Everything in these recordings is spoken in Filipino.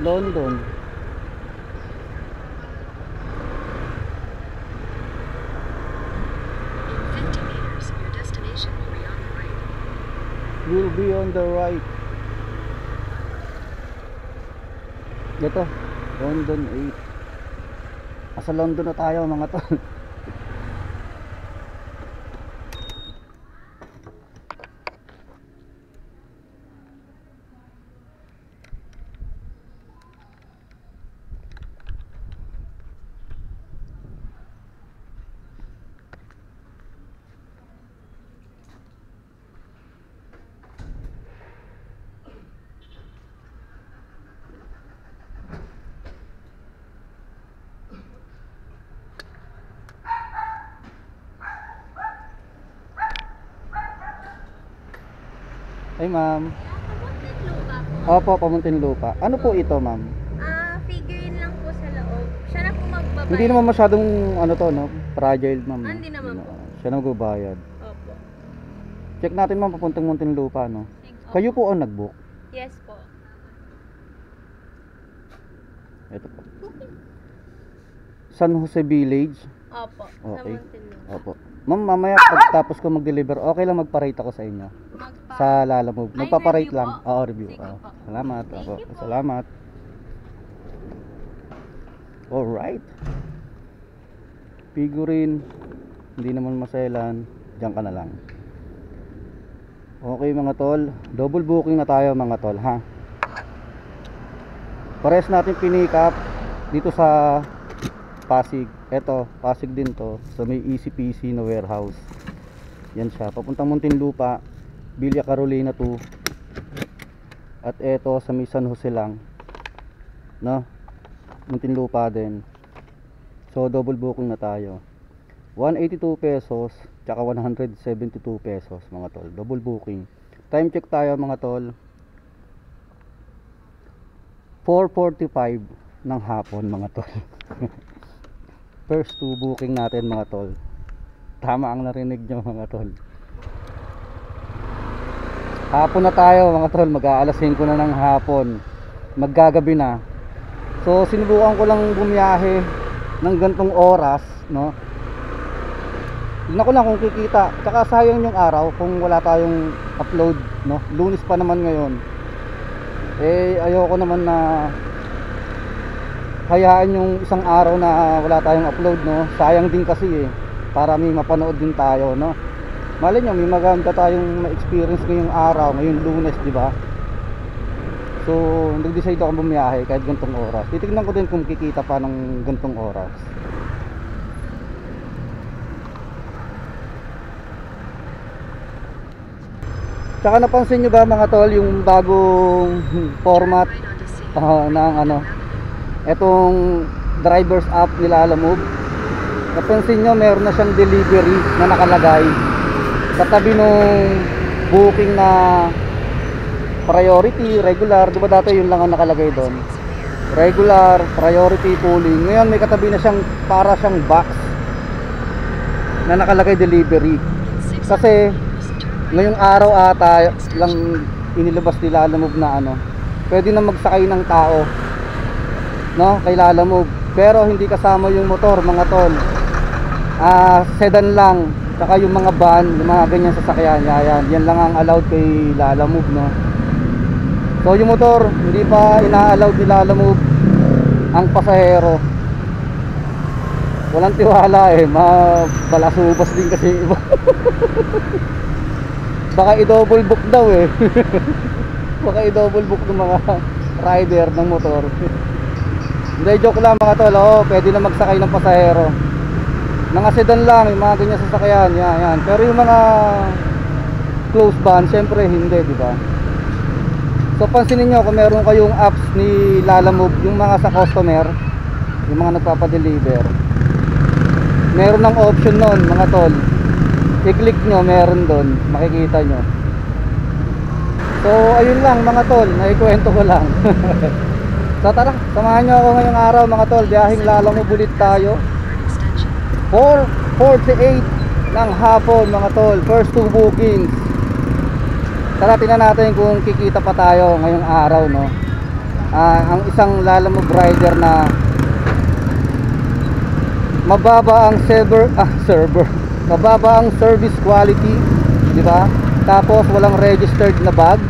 London. In 50 meters, your destination will be on the right. Will be on the right. Ito, London 8. Nasa London na tayo mga tol. Ay ma'am. Muntinlupa po. Opo, Pamuntinlupa. Ano po ito ma'am? Figurine lang po sa loob. Siya na po magbabayad. Hindi naman masyadong ano to no, fragile ma'am. Hindi naman po. Siya na magbabayad. Opo. Check natin ma'am papuntang Muntinlupa no. Thanks. Kayo po ang nag-book. Yes po. Ito po. San Jose Village. Opo. Sa Okay. Muntinlupa. Opo. Ma'am, mamaya pagtapos ko mag-deliver, okay lang magpa-rate ako sa inyo. Sa Lalamove. Ay, Magpapa-rate review lang. po? Oo, review. Sige Oo. po. Salamat. Thank Opo. you po. Salamat. Alright. Figurine. Hindi naman maselan. Diyan ka na lang. Okay mga tol. Double booking na tayo mga tol ha. Pares natin pinick up dito sa Pasig. Eto, Pasig din to. So may ECPC na warehouse. Yan siya. Papuntang Muntinlupa, Villa Carolina 2. At eto sa may San Jose lang. No? Muntinlupa din. So double booking na tayo. 182 pesos tsaka 172 pesos mga tol. Double booking. Time check tayo mga tol. 4:45 ng hapon mga tol. First two booking natin mga tol. Tama ang narinig nyo mga tol. Hapon na tayo mga tol. Mag-aalas 5 na ng hapon. Maggagabi na. So sinubukan ko lang bumiyahe ng gantong oras, no? Tignan ko lang kung kikita. Tsaka sayang yung araw kung wala tayong upload, no? Lunes pa naman ngayon. Eh ayoko naman na hayaan yung isang araw na wala tayong upload, no? Sayang din kasi eh. Para may mapanood din tayo, no? Malay nyo, may maganda tayong ma-experience ngayong araw, ngayong Lunes, di ba? So, nag-decide ako bumiyahe kahit gantong oras. Titignan ko din kung kikita pa ng gantong oras. Tsaka napansin nyo ba mga tol yung bagong format ng ano, etong drivers app nila Lalamove? Napansin nyo meron na siyang delivery na nakalagay sa tabi nung booking na priority, regular. Diba dati yun lang ang nakalagay doon? Regular, priority, pooling. Ngayon may katabi na siyang para siyang box na nakalagay delivery. Kasi ngayong araw ata lang inilabas nila Lalamove na ano, pwede na magsakay ng tao, no, kay Lalamove. Pero hindi kasama yung motor mga tol. Sedan lang, saka yung mga van, yung mga ganyan sasakyan, yan lang ang allowed kay Lalamove, no. So yung motor hindi pa ina-allowed ni Lalamove. Ang pasahero walang tiwala eh, mabalasubas din kasi iba. Baka i-double book daw eh. Baka i-double book ng mga rider ng motor. Hindi, joke lang mga tol. Oo, pwede na magsakay ng pasahero. Mga sedan lang, yung mga ganyan sasakyan, yan. Pero yung mga close van, syempre hindi, di ba? So pansinin nyo kung meron kayong apps ni Lalamove, yung mga sa customer, yung mga nagpapadeliver, meron ng option nun mga tol. I-click nyo, meron doon, makikita nyo. So ayun lang mga tol, naikwento ko lang. So tara, samahan nyo ako ngayong araw mga tol. Biyaheng Lalamove ulit tayo. 4:48 ng hapon mga tol. First two bookings. Tara, tingnan natin kung kikita pa tayo ngayong araw, no. ang isang Lalamove rider na mababa ang mababa ang service quality, di ba? Tapos walang registered na bag,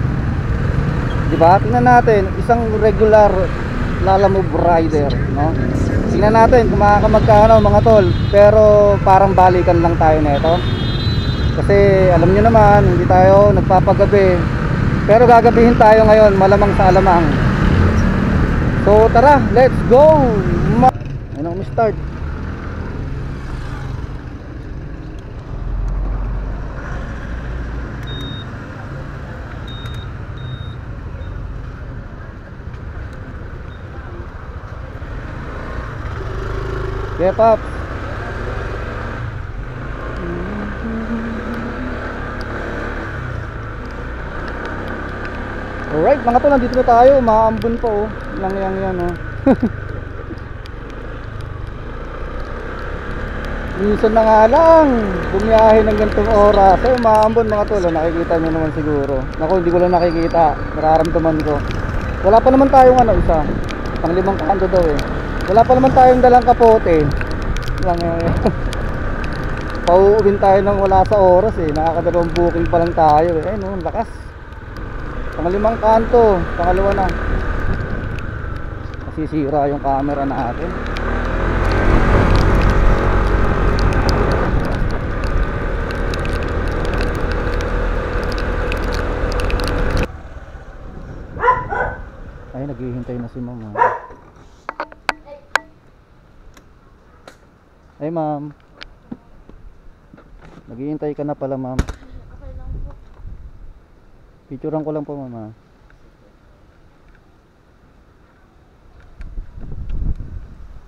di ba? Tingnan natin, isang regular Lalamove rider, no? Tingnan natin kung makakapagkano mga tol. Pero parang balikan lang tayo nito. Kasi alam nyo naman, hindi tayo nagpapagabi. Pero gagabihin tayo ngayon, malamang sa alamang. So tara, let's go! Ayun ako start. Yeah, Pops. Alright, mga tol, nandito na tayo. Maambon pa oh. Lang yan oh. Minsan na nga lang bumiyahe ng ganitong oras. Ay, maambon mga tol. Nakikita nyo naman siguro. Naku, hindi ko lang nakikita. Nararamdaman ko. Wala pa naman tayong isa. Pang 5 kanto daw eh. Wala pa naman tayong dalang kapote. Lang yan. Pauuwin tayo ng wala sa oras eh. Nakakadalawang booking pa lang tayo eh. Ayun oh, lakas. Pang 5 kanto, pangalawa na. Masisira yung camera natin. Ay, naghihintay na si mama. Ay ma'am, naghihintay ka na pala ma'am. Okay lang po. Picturean ko lang po mama.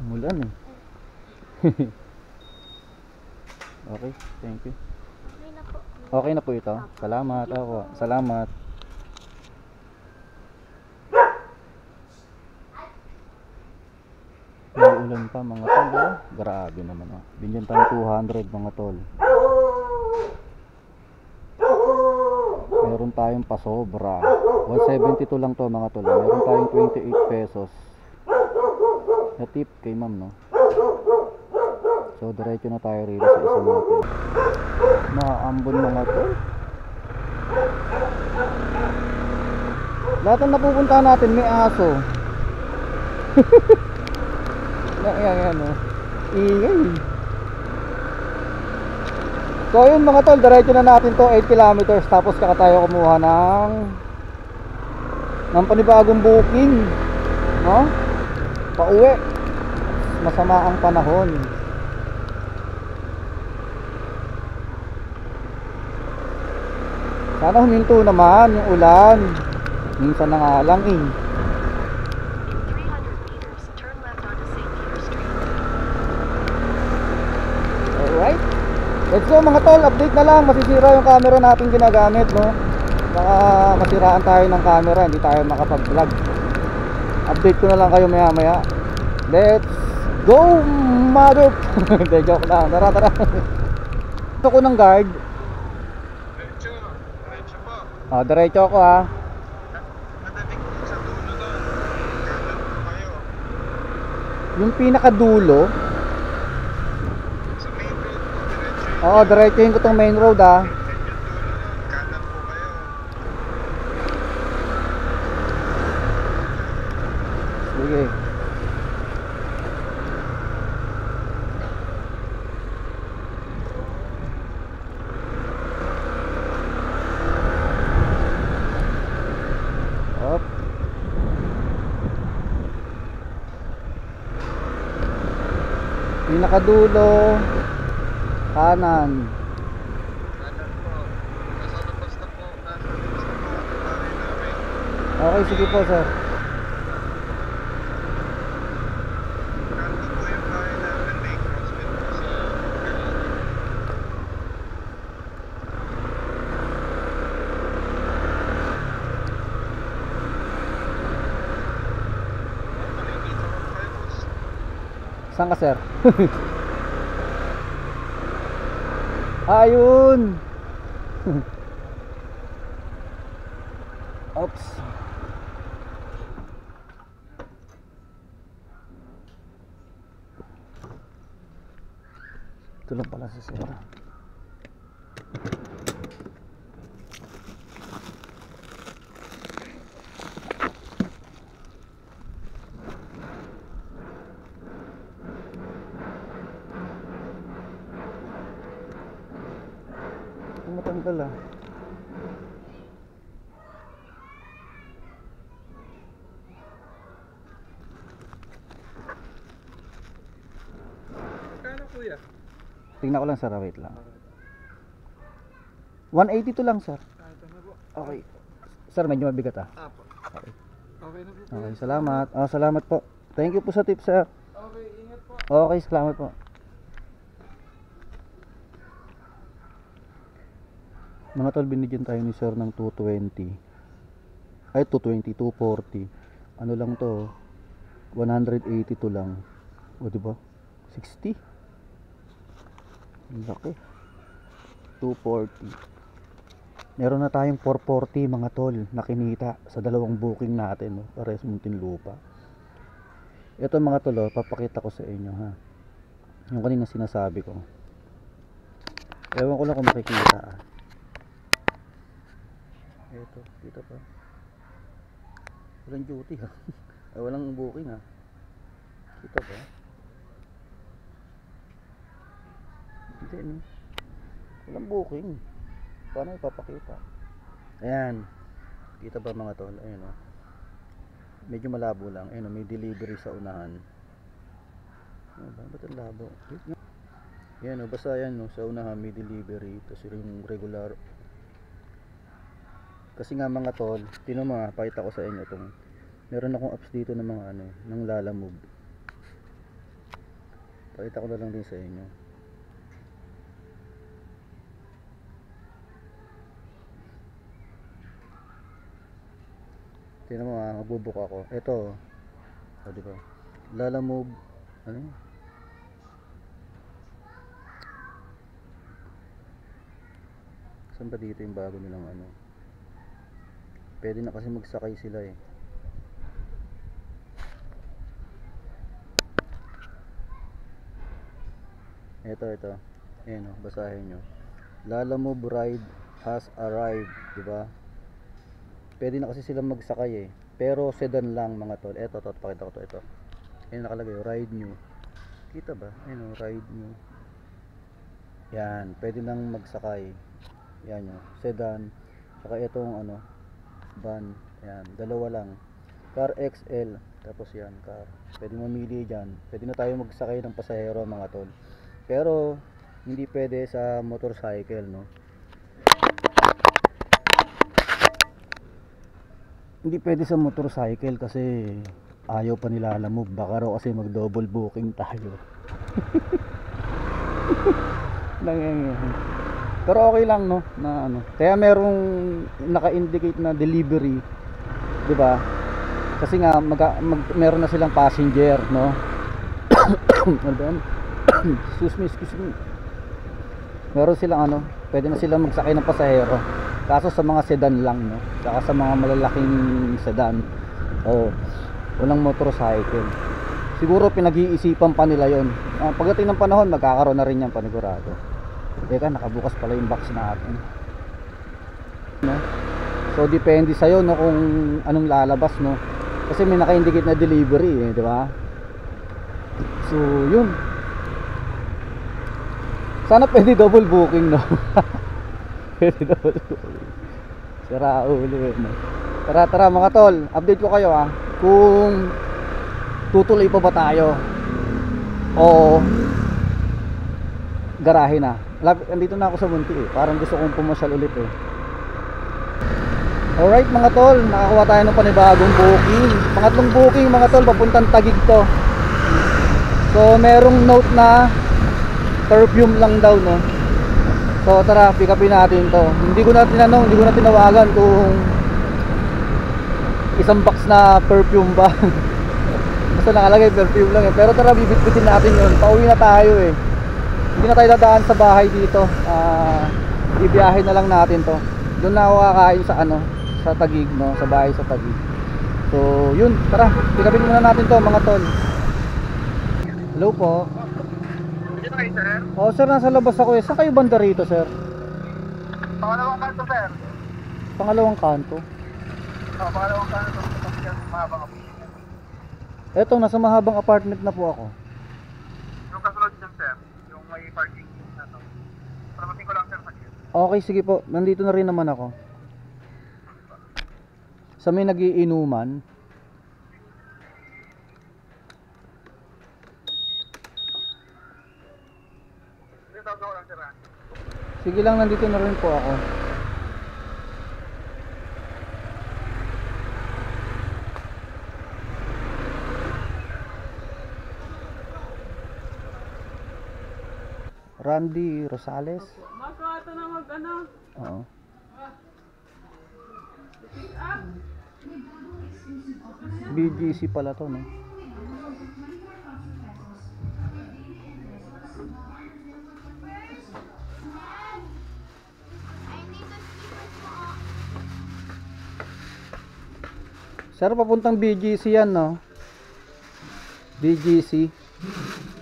Umulan eh. Okay, thank you. Okay na po. Okay na po ito. Salamat ako. Salamat. Ulan pa mga tol oh. Grabe naman oh. Binyan tayong 200 mga tol. Meron tayong pasobra. 172 lang to mga tol. Meron tayong 28 pesos na tip kay ma'am no. So diretso na tayo rito sa isang natin. Maambon mga tol. Lahat ng napupunta natin may aso. Yan oh. Ingay. So yun mga tol, diretso na natin to 8 kilometers. Tapos kaka tayo kumuha ng panibagong booking, no? Pauwi. Masama ang panahon. Sana huminto naman yung ulan. Minsan na nga lang eh. 300 meters, turn left onto St. Peter Street. Alright. Let's go mga tol, update na lang. Masisira yung camera natin ginagamit, no? Baka masiraan tayo ng camera, hindi tayo makapag-vlog. Update ko na lang kayo maya maya. Let's go mother. Hindi, joke lang. Tara. Ito ko ng guard. Diretso po. Diretso ako ha. Madating po sa dulo doon. Kanan po kayo. Yung pinakadulo. Sa main road po, diretso yun. Oo, diretsohin ko tong main road ha. Yan yung dulo doon. Kanan po kayo. Sige. Up. Pinakadulo. Kanan. Kanan po. Nasa labas na po. Nasa labas na po. Ang namin. Okay, sige po sir. Kanto po yung bahay namin. May crossfit po sa Galata. Nakikita ko kayo boss. Saan ka sir? Ayun. Oops. Dito lang pala si sir. Ang matanggal ah. Kano kuya? Tingnan ko lang sir, wait lang. 182 lang sir. Ito na po. Okay. Sir, medyo mabigat ah. Apo. Okay. Okay na po. Okay, salamat. Oh, salamat po. Thank you po sa tip sir. Okay, ingat po. Okay, salamat po. Mga tol, binigyan tayo ni sir ng 220. Ay, 220, 240. Ano lang to? 182 lang. O, diba? 60. Ang laki. 240. Meron na tayong 440 mga tol na kinita sa dalawang booking natin, no? Pares Muntinlupa. Ito mga tol, papakita ko sa inyo ha. Yung kanina sinasabi ko. Ewan ko lang kung makikita ah. Ito, dito pa. Walang duty ha. Ay, walang booking ha. Dito pa. Hindi no. Walang booking. Paano ipapakita? Ayan. Kita ba mga tol? Ayan o. Medyo malabo lang. Ayan o, may delivery sa unahan. Ba't ang labo? Ayan o, basta ayan o, sa unahan may delivery. Tapos yung regular. Kasi nga mga tol, tinan mo nga, pakita ko sa inyo itong meron akong apps dito ng mga ano, ng Lalamove. Pakita ko na lang din sa inyo. Tinan mo nga, magbubuk ako. Ito, oh, di ba? Lalamove, ano yun? Saan ba dito yung bago nilang ano? Pwede na kasi magsakay sila eh. Ito. Ayan o, basahin nyo. Lalamove ride has arrived, diba? Pwede na kasi sila magsakay eh. Pero sedan lang mga tol. Ito, pakita ko to. Ito. Ayan nakalagay, ride new. Kita ba? Ayan o, ride new. Yan, pwede nang magsakay. Yan o, sedan. Saka itong ano, van. Yan, dalawa lang. Car XL. Tapos yan, car. Pwede mamili dyan. Pwede na tayo magsakay ng pasahero mga tol. Pero hindi pwede sa motorcycle, no? Hindi pwede sa motorcycle kasi ayaw pa nila Lalamove. Baka raw kasi mag double booking tayo. Pero okay lang, no? Na ano. Kaya merong naka-indicate na delivery, 'di ba? Kasi nga meron na silang passenger, no? Excuse me. Meron silang ano, pwede na silang magsakay ng pasahero. Kaso sa mga sedan lang, no? Saka sa mga malalaking sedan, walang motorcycle. Siguro pinag-iisipan pa nila yon. Pagdating ng panahon, magkakaroon na rin yan panigurado. Teka, nakabukas pala yung box natin, no? So depende sa'yo, no, kung anong lalabas, no? Kasi may naka-indicate na delivery, di ba? So yun. Sana pwede double booking, no? Pwede double booking. Sira ulo eh, no? Tara mga tol, update ko kayo ha, kung tutuloy pa ba tayo o garahe na. Andito na ako sa Munti eh, parang gusto kong pumasyal ulit eh. Alright mga tol, nakakuha tayo ng panibagong booking. Pangatlong booking mga tol, papuntang Taguig to. So merong note na perfume lang daw, no? So tara, pick upin natin to. Hindi ko na tinanong, hindi ko na tinawagan kung isang box na perfume ba. Basta nakalagay perfume lang eh. Pero tara, bibitbitin natin yun. Pauwi na tayo eh. Hindi na tayo dadaan sa bahay dito. Ibiyahe na lang natin to. Doon na ako kakain sa ano, sa Taguig, no? Sa bahay sa Taguig. So yun, tara, pick upin muna natin to mga tol. Hello po. Dito kayo sir. Oo sir, nasa labas ako eh. Saan kayo banda rito sir? Pangalawang kanto, sir. Pangalawang kanto. Pangalawang kanto. Tapos yan, mahabang ako. Eto, nasa mahabang apartment na po ako. Yung kasunod dyan, sir. Yung may parking na to. Palabasin ko lang, sir, sa gate. Okay, sige po. Nandito na rin naman ako. Sa may nagiinuman. Yung tawag ko lang, sir, ha? Sige lang, nandito na rin po ako. Randy Rosales. Maka ito na mag-ano. Oo. BGC pala to, no? Sir, papuntang BGC yan, no? BGC.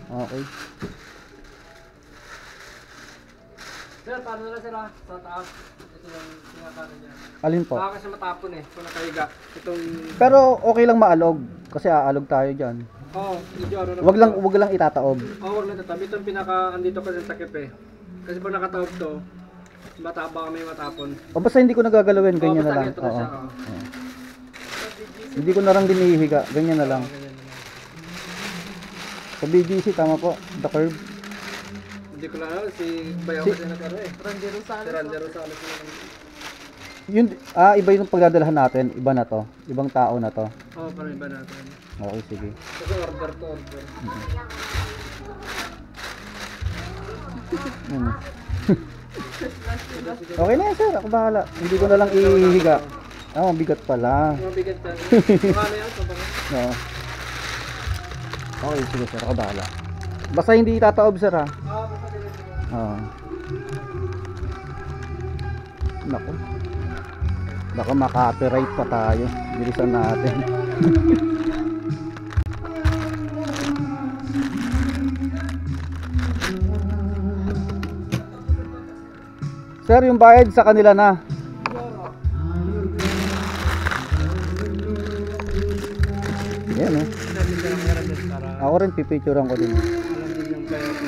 Okay. Sir, paano na sir sa taas? Ito yung sinakano niya. Alin po? Baka kasi matapon eh, kung nakahiga. Itong... Pero okay lang maalog. Kasi aalog tayo dyan. Oo, medyo ano na. Wag lang itataob. Huwag lang tatabi. Itong pinaka, andito kasi sa takip eh. Kasi pag nakataob to, baka may matapon. O basta hindi ko nagagalawin, ganyan na basta lang. ganito na siya, Oo. oo. Oo. Hindi ko na lang dinihiga, ganyan na lang. Ganyan na lang. Sa BGC, tama po, the curve. Hindi ko lang alam, si Bayaw Si- kasi nag-ano eh. Randy Rosales. Si Randy Rosales naman. Yun, iba yung pagdadalahan natin, iba na to, ibang tao na to. Oo, parang iba natin. Okay, sige. Kasi order to order. Hmm. Okay na yan sir, ako bahala. Hindi ko na lang ihiga. Bigat pala. Mga bigat yan. Baka na yan, sabang. Oo. Okay, sige sir, ako bahala. Basta hindi itataob sir ha. Basta ganito. Oo. Naku. Baka maka-copyright pa tayo. Bilisan natin. Sir, yung bayad sa kanila na. Yan oh. Sabi ka lang meron din para Ako rin pipicturean ko din. alam din yung player ko.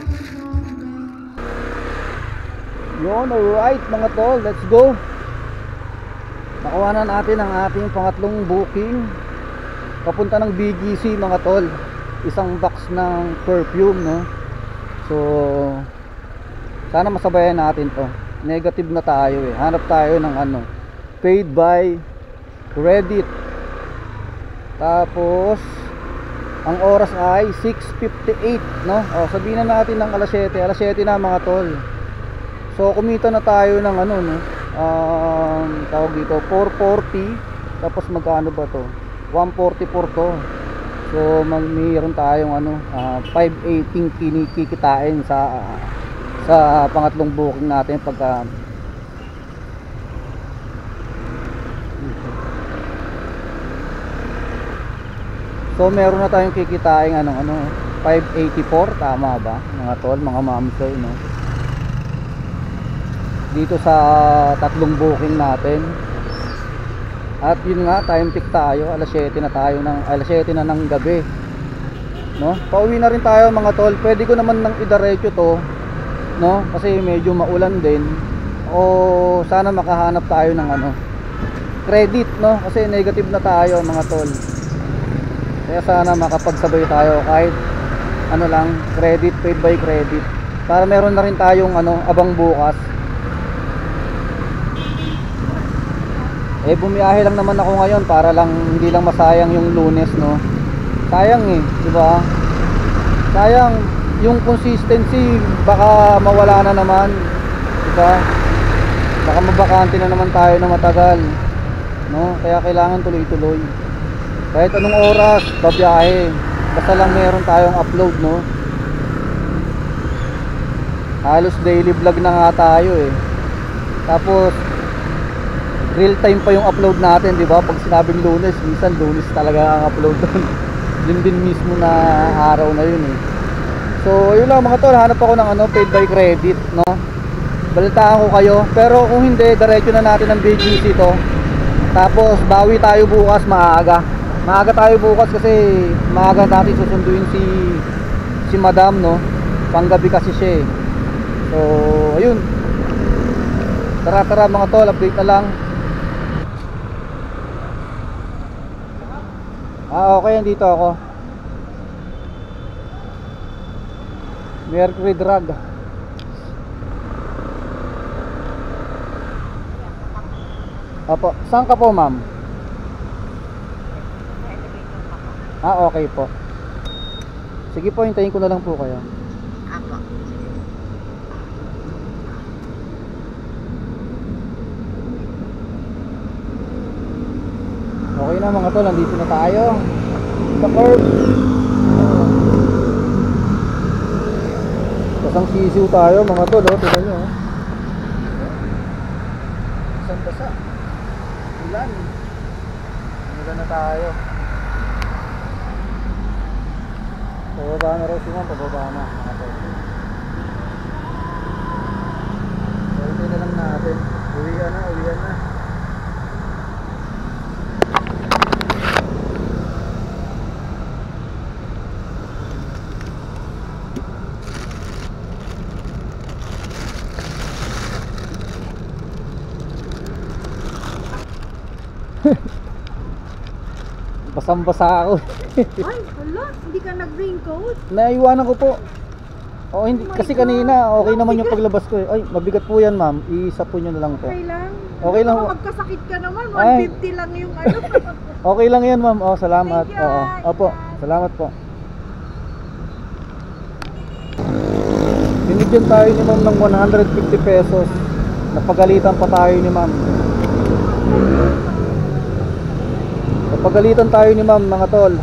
Yun, alright mga tol, let's go. Nakuha na natin ang ating pangatlong booking papunta ng BGC mga tol. Isang box ng perfume, no? So sana masabayan natin to. Negative na tayo eh. Hanap tayo ng ano, paid by credit. Tapos ang oras ay 6:58, no? Sabihin na natin ng alas 7 na mga tol. So kumita na tayo ng ano, no? Tawag dito 440. Tapos magkano ba to? 144 to. So mayroon tayong ano, 518 kinikikitain sa pangatlong booking natin pagka So meron na tayong kikitain ano 584, tama ba mga tol, mga mamsoy, no? Dito sa tatlong booking natin. At yun nga, time tick tayo, alas 7 na ng gabi, no? Pauwi na rin tayo mga tol. Pwede ko naman nang idiretso to, no? Kasi medyo maulan din. O sana makahanap tayo ng ano, credit, no? Kasi negative na tayo mga tol. Kaya sana makapagsabay tayo kahit ano lang, credit, paid by credit, para meron na rin tayong ano, abang bukas. Bumiyahe lang naman ako ngayon para lang hindi lang masayang yung Lunes, no? Sayang eh, di ba? Sayang yung consistency, baka mawala na naman, di ba? Baka mabakante na naman tayo na matagal, no? Kaya kailangan tuloy-tuloy. Kahit anong oras, babiyahe. Basta lang meron tayong upload, no? Halos daily vlog na nga tayo eh. Tapos real time pa yung upload natin, di ba? Pag sinabing Lunes, minsan Lunes talaga ang upload doon. Yun din mismo na araw na yun eh. So yun lang mga tol, hanap ako ng ano, paid by credit, no? Balitaan ko kayo. Pero kung hindi, diretso na natin ang BGC to. Tapos bawi tayo bukas maaga. Maaga tayo bukas kasi maaga natin susunduin si Madam, no? Panggabi kasi siya eh. So ayun. Tara mga tol, update na lang. Okay, andito ako. Mercury Drug. Opo, saan ka po ma'am? Okay po. Sige po, hintayin ko na lang po kayo. Apo. Okay na mga tol, nandito na tayo sa curb. Basang sisiw tayo mga tol, tignan nyo. Basang basa. Ulan. Ulan na tayo. Pababa na raw si ma'am, pababa na mga tol. Pwede na lang natin. Uwian na. Basang-basa ako. Ay, hala, hindi ka nag-raincoat? Naiwanan ko po. Hindi Oh my kasi God. kanina okay naman yung paglabas ko eh. Ay, mabigat po 'yan, ma'am. Isa po niyo na lang po. Okay lang. Okay lang Baka po. magkasakit ka naman, Ay. 150 lang yung ano. Okay lang 'yan, ma'am. Salamat. Thank you. Opo, salamat po. Binigyan tayo ni ma'am ng 150 pesos. Napagalitan pa tayo ni ma'am. Napagalitan tayo ni ma'am mga tol.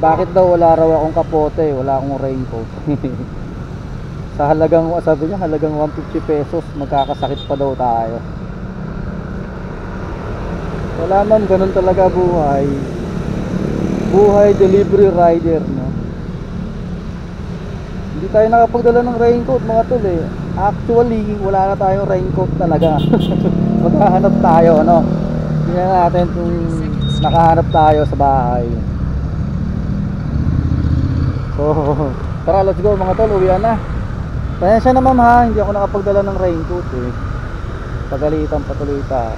Bakit daw wala raw akong kapote, wala akong raincoat. Sa halagang, sabi niya, halagang 150 pesos, magkakasakit pa daw tayo. Wala ma'am, ganun talaga buhay. Buhay delivery rider, no? Hindi tayo nakapagdala ng raincoat mga tol eh. Actually, wala na tayong raincoat talaga. Maghahanap tayo, ano? Tingnan natin kung nakahanap tayo sa bahay. So, tara, let's go mga tol, uwian na. Pasensya na ma'am ha, hindi ako nakapagdala ng raincoat eh. Pagalitan patuloy tayo.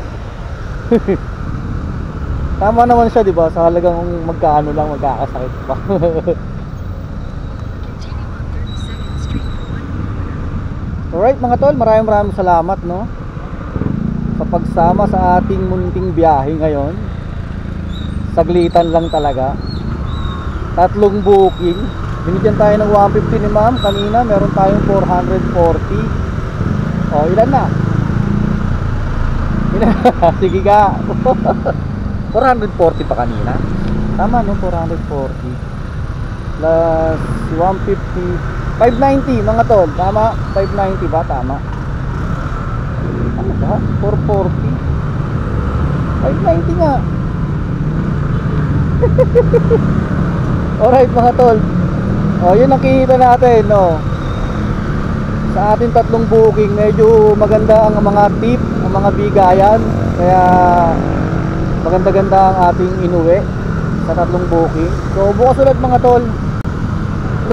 Tama naman siya, di ba? Sa halagang magkaano lang, magkakasakit pa. Continue on 32nd Street for 1 kilometer. Alright mga tol, maraming salamat, no? Sa pagsama sa ating munting biyahe ngayon. Saglitan lang talaga. 3 booking. Binigyan tayo ng 150 ni ma'am. Kanina meron tayong 440. Ilan na? Sige ka. 440 pa kanina. Tama no, 440 plus 150, 590 mga tol. Tama, 590 ba? Tama. Ano ba? 440 590 nga. Alright mga tol. Yun ang kita natin, no. Sa ating 3 booking, medyo maganda ang mga tip, ang mga bigayan. Kaya maganda-ganda ang ating inuwi sa 3 booking. So bukas ulit mga tol.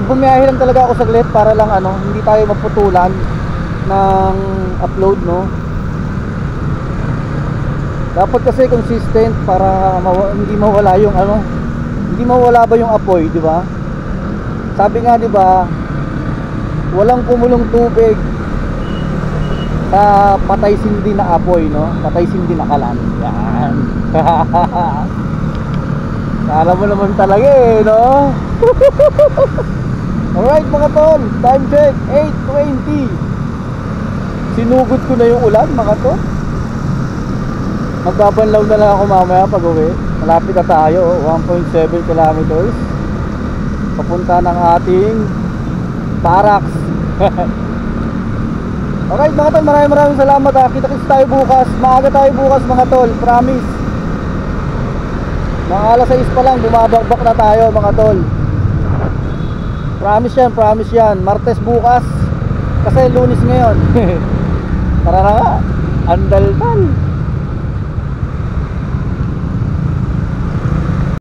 Bumiyahe lang talaga ako saglit para lang ano, hindi tayo maputulan ng upload, no. Dapat kasi consistent para hindi mawala yung ano, hindi mawala ba yung apoy, di ba? Sabi nga, di ba, walang kumulong tubig sa patay sindi na apoy, no? Patay sindi na kalan. Yan. Kala mo naman talaga eh, no? Alright mga tol, time check 8:20. Sinugod ko na yung ulan mga tol. Magbabanlaw na lang ako mamaya pag uwi. Malapit na tayo, 1.7 kilometers papunta ng ating barracks. Alright mga tol, maraming salamat ha. Kita-kits tayo bukas. Maaga tayo bukas mga tol, promise. Mga alas 6 pa lang, bumabagbak na tayo mga tol. Promise yan. Martes bukas. Kasi Lunes ngayon. Tara na nga. Andal-tal.